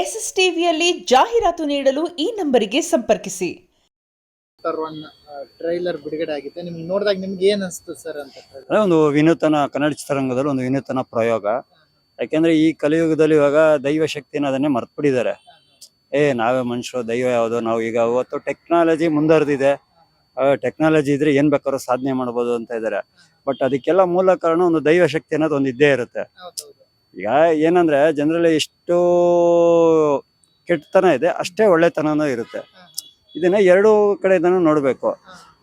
SSTVಯಲ್ಲಿ ಜಾಹೀರಾತು ನೀಡಲು ಈ ನಂಬರಿಗೆ ಸಂಪರ್ಕಿಸಿ. ಟ್ರೈಲರ್ ಬಿಡುಗಡೆ ಆಗಿದೆ. ನಿಮ್ಗೆ ನೋಡಿದಾಗ ನಿಮ್ಗೆ ಏನ್ ಅನಿಸ್ತು ಸರ್ ಅಂತ? ಒಂದು ವಿನೂತನ ಕನ್ನಡ ಚಿತ್ರರಂಗದಲ್ಲಿ ಒಂದು ವಿನೂತನ ಪ್ರಯೋಗ. ಯಾಕೆಂದ್ರೆ ಈ ಕಲಿಯುಗದಲ್ಲಿ ಇವಾಗ ದೈವ ಶಕ್ತಿನ ಅದನ್ನೇ ಮರ್ತ್ಬಿಟ್ಟಿದ್ದಾರೆ. ನಾವೇ ಮನುಷ್ಯರು, ದೈವ ಯಾವುದು? ನಾವು ಈಗ ಅವತ್ತು ಟೆಕ್ನಾಲಜಿ ಮುಂದುವರೆದಿದೆ, ಟೆಕ್ನಾಲಜಿ ಇದ್ರೆ ಏನ್ ಬೇಕಾದ್ರೂ ಸಾಧನೆ ಮಾಡ್ಬೋದು ಅಂತ ಇದ್ದಾರೆ. ಬಟ್ ಅದಕ್ಕೆಲ್ಲ ಮೂಲ ಕಾರಣ ಒಂದು ದೈವ ಶಕ್ತಿ ಅನ್ನೋದು ಒಂದು ಇದ್ದೇ ಇರುತ್ತೆ. ಈಗ ಏನಂದ್ರೆ ಜನರಲ್ಲಿ ಎಷ್ಟು ಕೆಟ್ಟತನ ಇದೆ ಅಷ್ಟೇ ಒಳ್ಳೆತನನೂ ಇರುತ್ತೆ. ಇದನ್ನ ಎರಡೂ ಕಡೆ ಇದನ್ನು ನೋಡ್ಬೇಕು.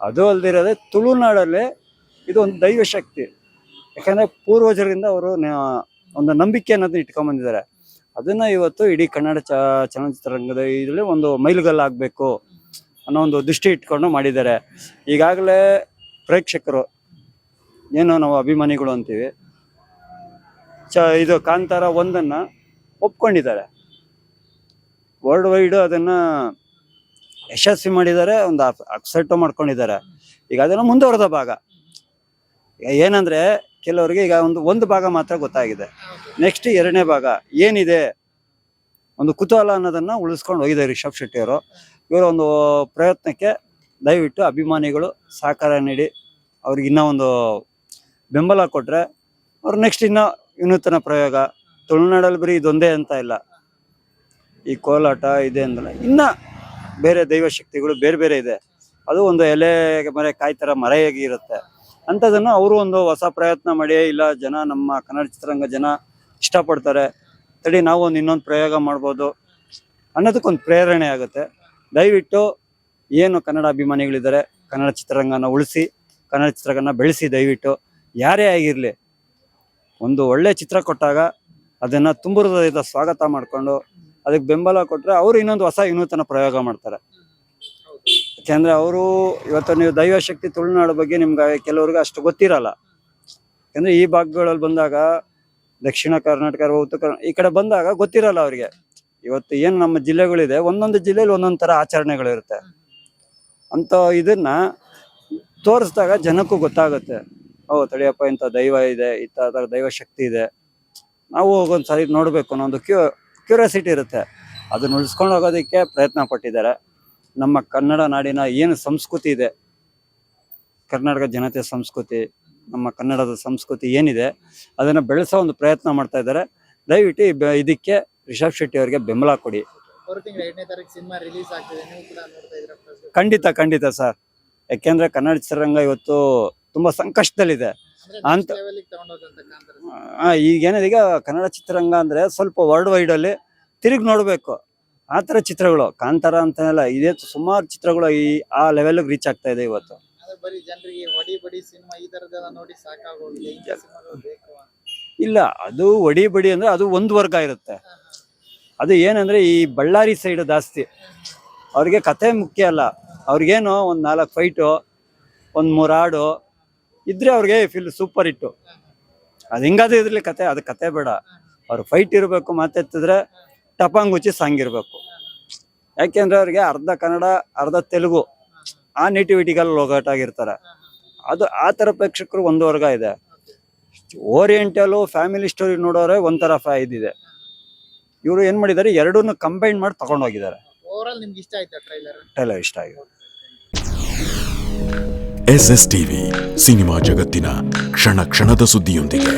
ಅದು ಅಲ್ದಿರೋದೆ ತುಳುನಾಡಲ್ಲಿ ಇದು ಒಂದು ದೈವ ಶಕ್ತಿ. ಯಾಕಂದ್ರೆ ಪೂರ್ವಜರಿಂದ ಅವರು ಒಂದು ನಂಬಿಕೆ ಅನ್ನೋದನ್ನ ಇಟ್ಕೊಂಡ್ ಬಂದಿದ್ದಾರೆ. ಅದನ್ನ ಇವತ್ತು ಇಡೀ ಕನ್ನಡ ಚಲನಚಿತ್ರರಂಗದ ಇದರಲ್ಲಿ ಒಂದು ಮೈಲುಗಲ್ಲಾಗಬೇಕು ಅನ್ನೋ ಒಂದು ದೃಷ್ಟಿ ಇಟ್ಕೊಂಡು ಮಾಡಿದ್ದಾರೆ. ಈಗಾಗಲೇ ಪ್ರೇಕ್ಷಕರು ಏನೋ ನಾವು ಅಭಿಮಾನಿಗಳು ಅಂತೀವಿ, ಇದು ಕಾಂತಾರ ಒಂದನ್ನ ಒಪ್ಕೊಂಡಿದ್ದಾರೆ. ವರ್ಲ್ಡ್ ವೈಡ್ ಅದನ್ನ ಯಶಸ್ವಿ ಮಾಡಿದ್ದಾರೆ, ಒಂದು ಅಕ್ಸೆಪ್ಟ್ ಮಾಡ್ಕೊಂಡಿದ್ದಾರೆ. ಈಗ ಅದನ್ನ ಮುಂದುವರೆದ ಭಾಗ ಏನಂದ್ರೆ ಕೆಲವರಿಗೆ ಈಗ ಒಂದು ಭಾಗ ಮಾತ್ರ ಗೊತ್ತಾಗಿದೆ. ನೆಕ್ಸ್ಟ್ ಎರಡನೇ ಭಾಗ ಏನಿದೆ ಒಂದು ಕುತೂಹಲ ಅನ್ನೋದನ್ನ ಉಳಿಸ್ಕೊಂಡು ಹೋಗಿದ್ದಾರೆ ರಿಷಬ್ ಶೆಟ್ಟಿ ಅವರು. ಇವರ ಒಂದು ಪ್ರಯತ್ನಕ್ಕೆ ದಯವಿಟ್ಟು ಅಭಿಮಾನಿಗಳು ಸಹಕಾರ ನೀಡಿ ಅವ್ರಿಗೆ ಇನ್ನೂ ಒಂದು ಬೆಂಬಲ ಕೊಟ್ರೆ ಅವ್ರು ನೆಕ್ಸ್ಟ್ ಇನ್ನೂ ವಿನೂತನ ಪ್ರಯೋಗ. ತುಳುನಾಡಲ್ಲಿ ಬರೀ ಇದೊಂದೇ ಅಂತ ಇಲ್ಲ, ಈ ಕೋಲಾಟ ಇದೆ ಅಂದ್ರೆ ಇನ್ನ ಬೇರೆ ದೈವ ಶಕ್ತಿಗಳು ಬೇರೆ ಬೇರೆ ಇದೆ. ಅದು ಒಂದು ಎಲೆ ಮರೆ ಕಾಯಿ ತರ ಮರೆಯಾಗಿ ಇರುತ್ತೆ. ಅಂಥದನ್ನು ಅವರು ಒಂದು ಹೊಸ ಪ್ರಯತ್ನ ಮಾಡಿ, ಇಲ್ಲ ಜನ ನಮ್ಮ ಕನ್ನಡ ಚಿತ್ರರಂಗ ಜನ ಇಷ್ಟಪಡ್ತಾರೆ, ತಡಿ ನಾವು ಒಂದು ಇನ್ನೊಂದು ಪ್ರಯೋಗ ಮಾಡ್ಬೋದು ಅನ್ನೋದಕ್ಕೊಂದು ಪ್ರೇರಣೆ ಆಗುತ್ತೆ. ದಯವಿಟ್ಟು ಏನು ಕನ್ನಡ ಅಭಿಮಾನಿಗಳಿದ್ದಾರೆ, ಕನ್ನಡ ಚಿತ್ರರಂಗನ ಉಳಿಸಿ, ಕನ್ನಡ ಚಿತ್ರರಂಗನ ಬೆಳೆಸಿ. ದಯವಿಟ್ಟು ಯಾರೇ ಆಗಿರಲಿ, ಒಂದು ಒಳ್ಳೆ ಚಿತ್ರ ಕೊಟ್ಟಾಗ ಅದನ್ನ ತುಂಬ ಹೃದಯದ ಸ್ವಾಗತ ಮಾಡಿಕೊಂಡು ಅದಕ್ಕೆ ಬೆಂಬಲ ಕೊಟ್ಟರೆ ಅವರು ಇನ್ನೊಂದು ಹೊಸ ವಿನೂತನ ಪ್ರಯೋಗ ಮಾಡ್ತಾರೆ. ಯಾಕೆಂದ್ರೆ ಅವರು ಇವತ್ತು ನೀವು ದೈವ ಶಕ್ತಿ ತುಳುನಾಡು ಬಗ್ಗೆ ನಿಮ್ಗೆ ಕೆಲವ್ರಿಗೆ ಅಷ್ಟು ಗೊತ್ತಿರಲ್ಲ. ಯಾಕಂದ್ರೆ ಈ ಭಾಗಗಳಲ್ಲಿ ಬಂದಾಗ ದಕ್ಷಿಣ ಕರ್ನಾಟಕ, ಉತ್ತರ ಈ ಕಡೆ ಬಂದಾಗ ಗೊತ್ತಿರಲ್ಲ ಅವ್ರಿಗೆ. ಇವತ್ತು ಏನು ನಮ್ಮ ಜಿಲ್ಲೆಗಳಿದೆ, ಒಂದೊಂದು ಜಿಲ್ಲೆಯಲ್ಲಿ ಒಂದೊಂದು ಥರ ಆಚರಣೆಗಳಿರುತ್ತೆ. ಅಂತ ಇದನ್ನ ತೋರಿಸಿದಾಗ ಜನಕ್ಕೂ ಗೊತ್ತಾಗುತ್ತೆ, ತಡಿಯಪ್ಪ ಇಂಥ ದೈವ ಇದೆ, ಈ ಥರ ದೈವ ಶಕ್ತಿ ಇದೆ, ನಾವು ಹೋಗೊಂದ್ಸರಿ ನೋಡಬೇಕು ಅನ್ನೋ ಒಂದು ಕ್ಯೂರಿಯಾಸಿಟಿ ಇರುತ್ತೆ. ಅದನ್ನ ಉಳಿಸ್ಕೊಂಡು ಹೋಗೋದಕ್ಕೆ ಪ್ರಯತ್ನ ಪಟ್ಟಿದ್ದಾರೆ. ನಮ್ಮ ಕನ್ನಡ ನಾಡಿನ ಏನು ಸಂಸ್ಕೃತಿ ಇದೆ, ಕರ್ನಾಟಕ ಜನತೆಯ ಸಂಸ್ಕೃತಿ, ನಮ್ಮ ಕನ್ನಡದ ಸಂಸ್ಕೃತಿ ಏನಿದೆ ಅದನ್ನ ಬೆಳೆಸೋ ಒಂದು ಪ್ರಯತ್ನ ಮಾಡ್ತಾ ಇದ್ದಾರೆ. ದಯವಿಟ್ಟು ಇದಕ್ಕೆ ರಿಷಬ್ ಶೆಟ್ಟಿ ಅವರಿಗೆ ಬೆಂಬಲ ಕೊಡಿ. ಖಂಡಿತ ಸರ್. ಯಾಕೆಂದ್ರೆ ಕನ್ನಡ ಚಿತ್ರರಂಗ ಇವತ್ತು ತುಂಬಾ ಸಂಕಷ್ಟದಲ್ಲಿದೆ ಅಂತ. ಈಗೇನಿದೆ, ಈಗ ಕನ್ನಡ ಚಿತ್ರರಂಗ ಅಂದ್ರೆ ಸ್ವಲ್ಪ ವರ್ಲ್ಡ್ ವೈಡ್ ಅಲ್ಲಿ ತಿರುಗಿ ನೋಡ್ಬೇಕು. ಆ ತರ ಚಿತ್ರಗಳು, ಕಾಂತಾರ ಅಂತಾನೆಲ್ಲ ಇದೇ ಸುಮಾರು ಚಿತ್ರಗಳು ಆ ಲೆವೆಲ್ ರೀಚ್ ಆಗ್ತಾ ಇದೆ ಇವತ್ತು. ಇಲ್ಲ, ಅದು ಒಡಿ ಬಡಿ ಅಂದ್ರೆ ಅದು ಒಂದು ವರ್ಗ ಇರುತ್ತೆ. ಅದು ಏನಂದ್ರೆ ಈ ಬಳ್ಳಾರಿ ಸೈಡ್ ಜಾಸ್ತಿ ಅವ್ರಿಗೆ ಕತೆ ಮುಖ್ಯ ಅಲ್ಲ. ಅವ್ರಿಗೇನು ಒಂದ್ 4 ಫೈಟು, ಒಂದ್ 3 ಹಾಡು ಇದ್ರೆ ಅವ್ರಿಗೆ ಫಿಲ್ ಸೂಪರ್ ಹಿಟ್ಟು. ಅದು ಹಿಂಗಾದ್ರೆ ಇದ್ರಲ್ಲಿ ಕತೆ, ಅದು ಕತೆ ಬೇಡ. ಅವ್ರ ಫೈಟ್ ಇರಬೇಕು, ಮಾತೆತ್ತಿದ್ರೆ ಟಪಾಂಗುಚ್ಚಿ ಸಾಂಗ್ ಇರಬೇಕು. ಯಾಕೆಂದ್ರೆ ಅವ್ರಿಗೆ ಅರ್ಧ ಕನ್ನಡ ಅರ್ಧ ತೆಲುಗು ಆ ನೇಟಿವಿಟಿಗೆಲ್ಲ ಲೋಗಾಟಾಗಿರ್ತಾರೆ. ಅದು ಆ ಥರ ಪ್ರೇಕ್ಷಕರು ಒಂದು ವರ್ಗ ಇದೆ. ಓರಿಯೆಂಟಲು ಫ್ಯಾಮಿಲಿ ಸ್ಟೋರಿ ನೋಡೋರೆ ಒಂಥರ ಇದಿದೆ. ಇವರು ಏನ್ ಮಾಡಿದ್ದಾರೆ, ಎರಡನ್ನೂ ಕಂಬೈನ್ ಮಾಡಿ ತಗೊಂಡೋಗಿದ್ದಾರೆ. ಟ್ರೈಲರ್ ಇಷ್ಟ ಆಗಿದೆ. SSTV ಸಿನಿಮಾ ಜಗತ್ತಿನ ಕ್ಷಣ ಕ್ಷಣದ ಸುದ್ದಿಯೊಂದಿಗೆ.